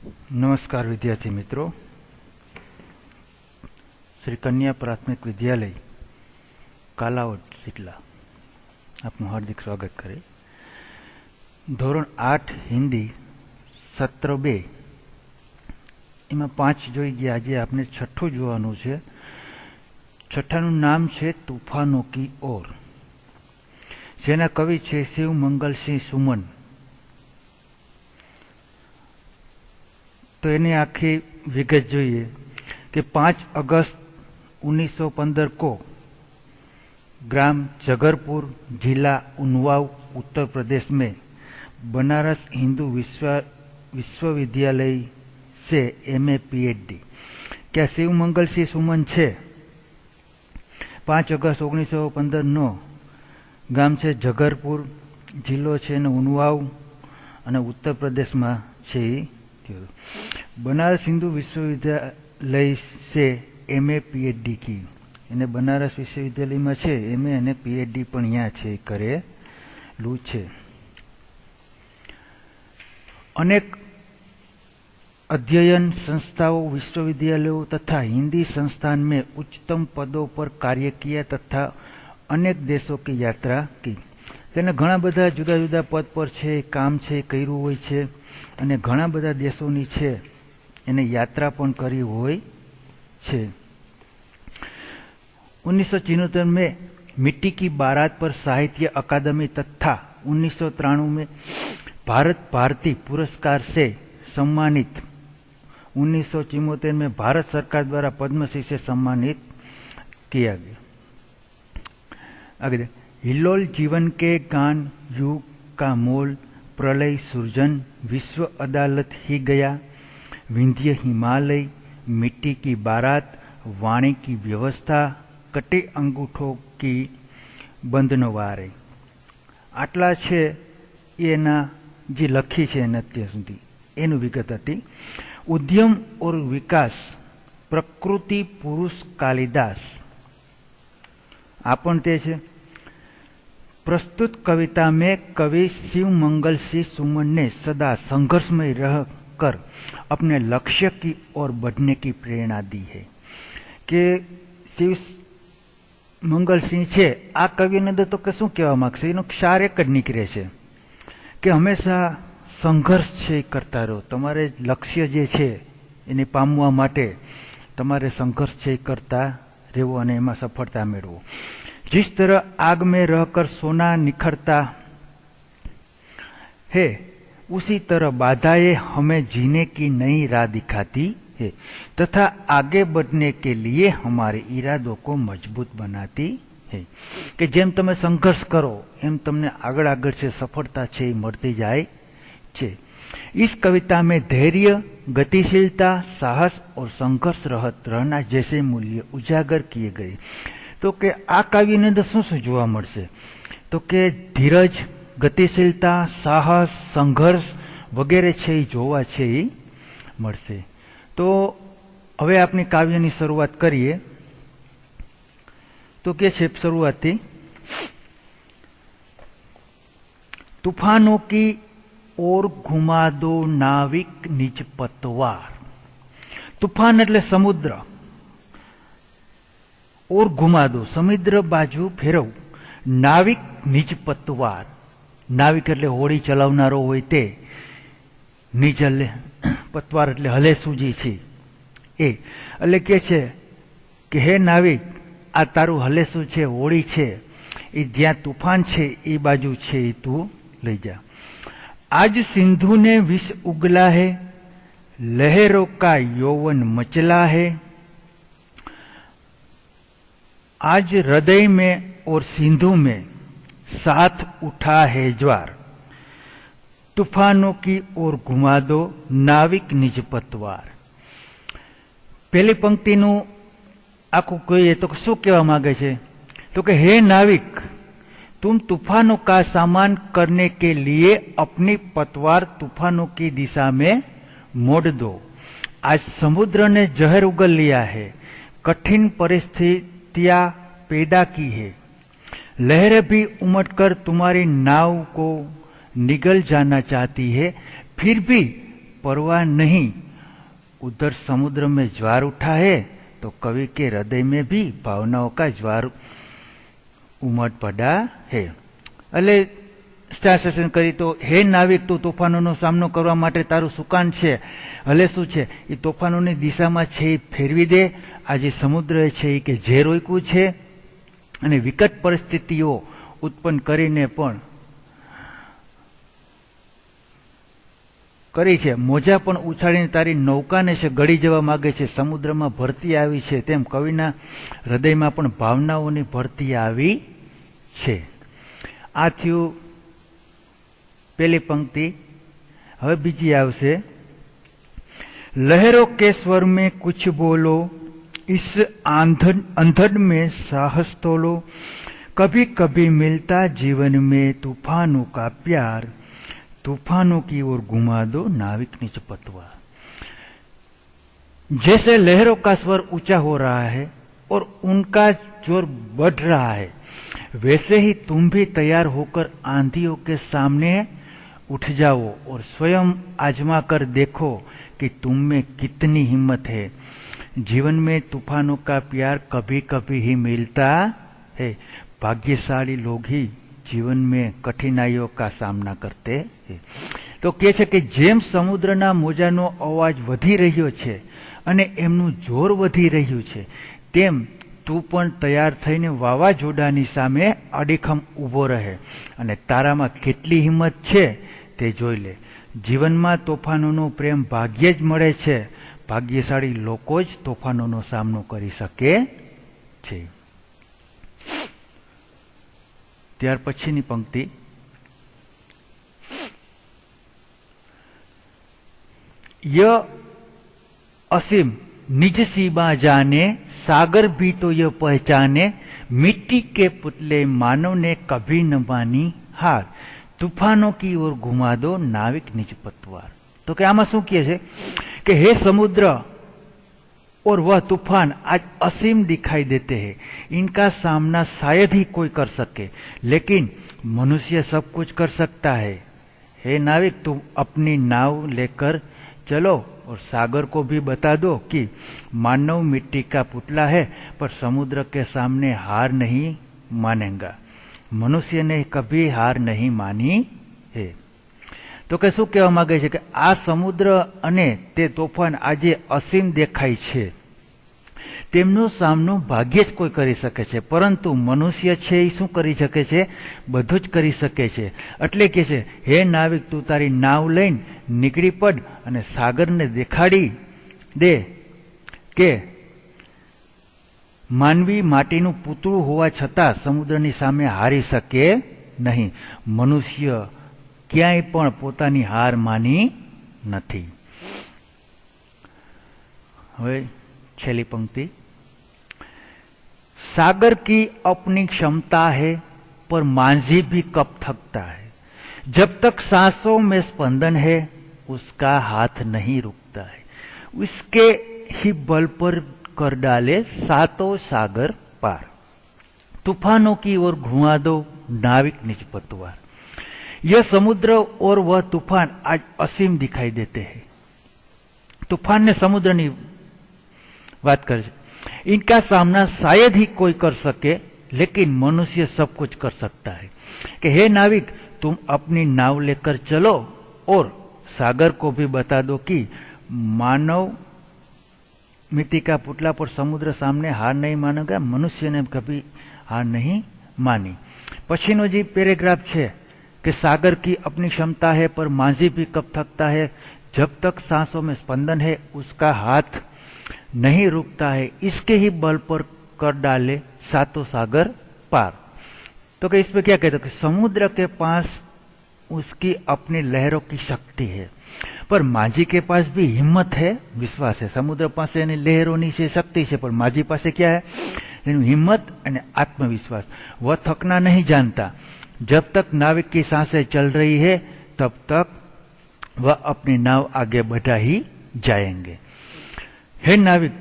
नमस्कार विद्यार्थी मित्रों, श्री कन्या प्राथमिक विद्यालय कालावड सीटला आपનું हार्दिक स्वागत करे। ધોરણ 8 हिंदी सत्र 2 એમાં 5 જોઈ ગયા। આજે આપણે છઠ્ઠું જોવાનું છે। છઠ્ઠાનું નામ છે તूफानों की ओर, જેના કવિ છે શિવ મંગલસિંહ સુમન। तो एनी आखी विगत જોઈએ कि 5 अगस्त 1915 को ग्राम जगरपुर, जिला उन्नाव, उत्तर प्रदेश में बनारस हिंदू विश्वविद्यालय से MA PhD क्या शिव मंगल सिंह सुमन छे 5 अगस्त 1915 नो गाम छे जगरपुर, जिलो छे उन्नाव अने उत्तर प्रदेश में छे। बनारस हिंदू विश्वविद्यालय से MA PhD की एने बनारस विश्वविद्यालय में छे MA अने PhD पण यहाँ छे करेलू छे। अनेक अध्ययन संस्थाओं, विश्वविद्यालयों तथा हिंदी संस्थान में उच्चतम पदों पर कार्य किया तथा अनेक देशों की यात्रा की। तेने घणा बधा जुदा जुदा पद पर छे काम छे कर्युं होय छे अने घणा बधा देशोनी छे एने यात्रा पण करी होय छे। 1974 में मिट्टी की बारात पर साहित्य अकादमी तथा 1993 में भारत भारती पुरस्कार से सम्मानित। 1974 में भारत सरकार द्वारा पद्मश्री से सम्मानित किया गया। आगे हिल्लोल जीवन के गान, युग का मोल, प्रलय सृजन, विश्व अदालत ही गया, विंध्य हिमालय, मिट्टी की बारात, वाणी की व्यवस्था, कटे अंगूठों की बंधनवारे, आटला छे एना जे लखी छे અત્યાર સુધી એનું વિગત હતી। उद्यम और विकास, प्रकृति पुरुष कालिदास आपन ते छे। प्रस्तुत कविता में कवि शिव मंगल सिंह सुमन ने सदा संघर्षमय रहकर अपने लक्ष्य की ओर बढ़ने की प्रेरणा दी है। कि शिव मंगल सिंह छे आ कवि ने तो के शुं कहेवा मांगशे एनो क्षार एक ज निकळे छे कि हमेशा संघर्ष छे करता रहो। तमारे लक्ष्य जे छे एने पामवा माटे तमारे संघर्ष छे करता रहेवो अने एमां सफलता मेळवो। जिस तरह आग में रहकर सोना निखरता है, उसी तरह बाधाएं हमें जीने की नई राह दिखाती है तथा आगे बढ़ने के लिए हमारे इरादों को मजबूत बनाती है। कि जेम तमे संघर्ष करो एम तमने आगळ आगळ से सफलता छे मळती जाय छे। इस कविता में धैर्य, गतिशीलता, साहस और संघर्ष रहित रहना जैसे मूल्य उजागर किए गए। तो के आ काव्य ने शू शू जोवा मळशे तो के धीरज, गतिशीलता, साहस, संघर्ष वगैरह छे जोवा छे मळशे। तो हवे आपणी काव्यनी शरूआत करीए। तो के छे शरूआती तूफानों की ओर घुमा दो नाविक निज पतवार। तूफान એટલે समुद्र, और घुमा दो समुद्र बाजू फेरव, नाविक निज पतवार, नाविक એટલે હોડી ચલાવનારો હોય તે, નિજ એટલે પતવાર એટલે હલેસુજી છે એ, એટલે કે છે કે હે નાવિક આ તારું હલેસું છે, હોડી છે એ જ્યાં તૂફાન છે એ બાજુ છે એ તું લઈ જા। आज सिंधु ने विष उगला है, लहरों का यौवन मचला है, आज हृदय में और सिंधु में साथ उठा है ज्वार। तूफानों की ओर घुमा दो नाविक निज पतवार। पहली पंक्ति नु आखू कहीए तो शू कहेवा मांगे छे तो कि हे नाविक, तुम तूफानों का सामना करने के लिए अपनी पतवार तूफानों की दिशा में मोड़ दो। आज समुद्र ने जहर उगल लिया है, कठिन परिस्थितियां पैदा की है, लहरें भी उमड़कर तुम्हारी नाव को निगल जाना चाहती है, फिर भी परवाह नहीं, उधर समुद्र में ज्वार उठा है तो कवि के हृदय में भी भावनाओं का ज्वार उमड़ पड़ा है। એટલે સ્ટાર સેશન કરી તો હે નાવિક, તું તોફાનોનો સામનો કરવા માટે તારું સુકાન છે, હલે શું છે એ તોફાનોની દિશામાં છે એ ફેરવી દે. આ જે સમુદ્ર છે એ કે જે રોક્યું છે અને વિકટ પરિસ્થિતિઓ ઉત્પન્ન કરીને પણ કરી છે, મોજા પણ ઉછાળીને તારી નૌકાને છે ગળી જવા માંગે છે, સમુદ્રમાં ભરતી આવી છે, તેમ કવિના હૃદયમાં પણ ભાવનાઓની ભરતી આવી છે. આ થયું પહેલી પંક્તિ. હવે બીજી આવશે. લહેરો કે સ્વર में कुछ बोलो, इस अंधड़ में साहस तोलो, कभी कभी मिलता जीवन में तूफानों का प्यार, तूफानों की ओर घुमा दो नाविक निज पतवार. जैसे लहरों का स्वर ऊंचा हो रहा है और उनका जोर बढ़ रहा है, वैसे ही तुम भी तैयार होकर आंधियों के सामने उठ जाओ और स्वयं आजमा कर देखो कि तुम में कितनी हिम्मत है. जीवन में तूफानों का प्यार कभी कभी ही मिलता है, भाग्यशाली लोग ही जीवन में कठिनाइयों का सामना करते हैं. तो કહે છે કે જેમ સમુદ્રના મોજાનો અવાજ વધી રહ્યો છે અને એમનું જોર વધી રહ્યું છે, તેમ તું પણ તૈયાર થઈને વાવાઝોડાની સામે અડીખમ ઊભો રહે અને તારામાં કેટલી હિંમત છે તે જોઈ લે. જીવનમાં તોફાનોનો પ્રેમ ભાગ્યે જ મળે છે, ભાગ્યશાળી લોકો જ તોફાનોનો સામનો કરી શકે છે. ત્યાર પછીની પંક્તિ. ય असीम निज सीमा जाने, सागर भी तो यह पहचाने, मिट्टी के पुतले मानव ने कभी न मानी हार, तूफानों की ओर घुमा दो नाविक निज पतवार. तो कि आमा શું કહે છે कि हे समुद्र और वह तूफान आज असीम दिखाई देते हैं, इनका सामना शायद ही कोई कर सके, लेकिन मनुष्य सब कुछ कर सकता है. हे नाविक, तुम अपनी नाव लेकर चलो और सागर को भी बता दो कि मानव मिट्टी का पुतला है पर समुद्र के सामने हार नहीं मानेगा. मनुष्य ने कभी हार नहीं मानी है. તો કે શું કહેવા માંગે છે કે આ સમુદ્ર અને તે તોફાન આજે અસીમ દેખાય છે, તેમનો સામનો ભાગ્યે જ કોઈ કરી શકે છે, પરંતુ મનુષ્ય છે એ શું કરી શકે છે? બધું જ કરી શકે છે. એટલે કે છે હે નાવિક, તું તારી નાવ લઈને નીકળી પડ અને સાગરને દેખાડી દે કે માનવી માટીનું પૂતળું હોવા છતાં સમુદ્રની સામે હારી શકે નહીં. મનુષ્ય ક્યાંય પણ પોતાની હાર માની નથી. હવે छेली पंक्ति. सागर की अपनी क्षमता है पर मांझी भी कब थकता है, जब तक सांसों में स्पंदन है उसका हाथ नहीं रुकता है, उसके ही बल पर कर डाले सातों सागर पार, तूफानों की ओर घुमा दो नाविक निज पतवार. यह समुद्र और वह तूफान आज असीम दिखाई देते हैं. तूफान ने समुद्र ની बात कर, इनका सामना शायद ही कोई कर सके, लेकिन मनुष्य सब कुछ कर सकता है. कि हे नाविक, तुम अपनी नाव लेकर चलो और सागर को भी बता दो कि मानव मिट्टी का पुतला पर समुद्र सामने हार नहीं मानेगा, मनुष्य ने कभी हार नहीं मानी. पछीनो जी पैराग्राफ है कि सागर की अपनी क्षमता है पर मांझी भी कब थकता है, जब तक सांसों में स्पंदन है उसका हाथ नहीं रुकता है, इसके ही बल पर कर डाले सातों सागर पार. तो कि इसमें क्या कहते हैं कि समुद्र के पास उसकी अपनी लहरों की शक्ति है, पर माझी के पास भी हिम्मत है, विश्वास है. समुद्र पास लहरों से शक्ति है, पर माझी पास क्या है? हिम्मत और आत्मविश्वास. वह थकना नहीं जानता. जब तक नाविक की सांसें चल रही है तब तक वह अपनी नाव आगे बढ़ा ही जाएंगे. हे नाविक,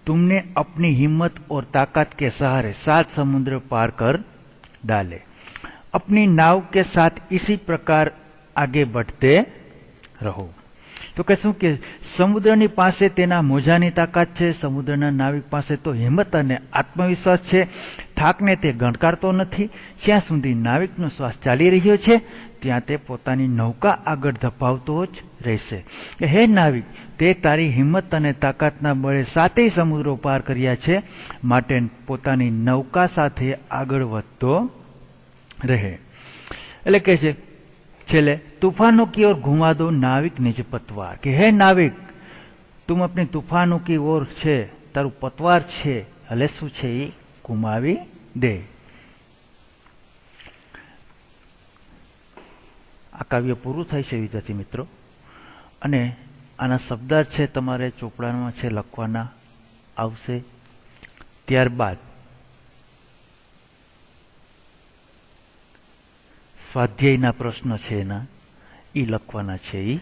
तुमने अपनी हिम्मत और ताकत के सहारे 7 समुद्र पार कर डाले. अपनी नाव के साथ इसी प्रकार आगे बढ़ते रहो. તો કે શું કે સમુદ્રની પાસે તેના મોજાની તાકાત છે, સમુદ્રના નાવિક પાસે તો હિંમત અને આત્મવિશ્વાસ છે. થાકને તે ગણકારતો નથી. જ્યાં સુધી નાવિકનો શ્વાસ ચાલી રહ્યો છે ત્યાં તે પોતાની નૌકા આગળ ધપાવતો જ રહેશે. કે હે નાવિક, તે તારી હિંમત અને તાકાતના બળે 7 સમુદ્રો પાર કર્યા છે, માટે પોતાની નૌકા સાથે આગળ વધતો રહે. એટલે કે છે છેલ્લે, तूफानों की ओर घुमा दो नाविक निज पतवार. કે હે નાવિક, તું अपनी तूफानों की ओर છે, તારું પતવાર છે હલે શું છે એ ઘુમાવી દે. આ કાવ્ય પૂરું થાય છે વિદ્યાર્થી મિત્રો, અને આના શબ્દાર્થ છે તમારે ચોપડામાં છે લખવાના આવશે. ત્યારબાદ સ્વાધ્યાયના પ્રશ્ન છે એના એ લખવાના છે એ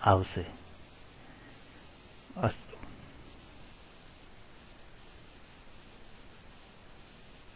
આવશે.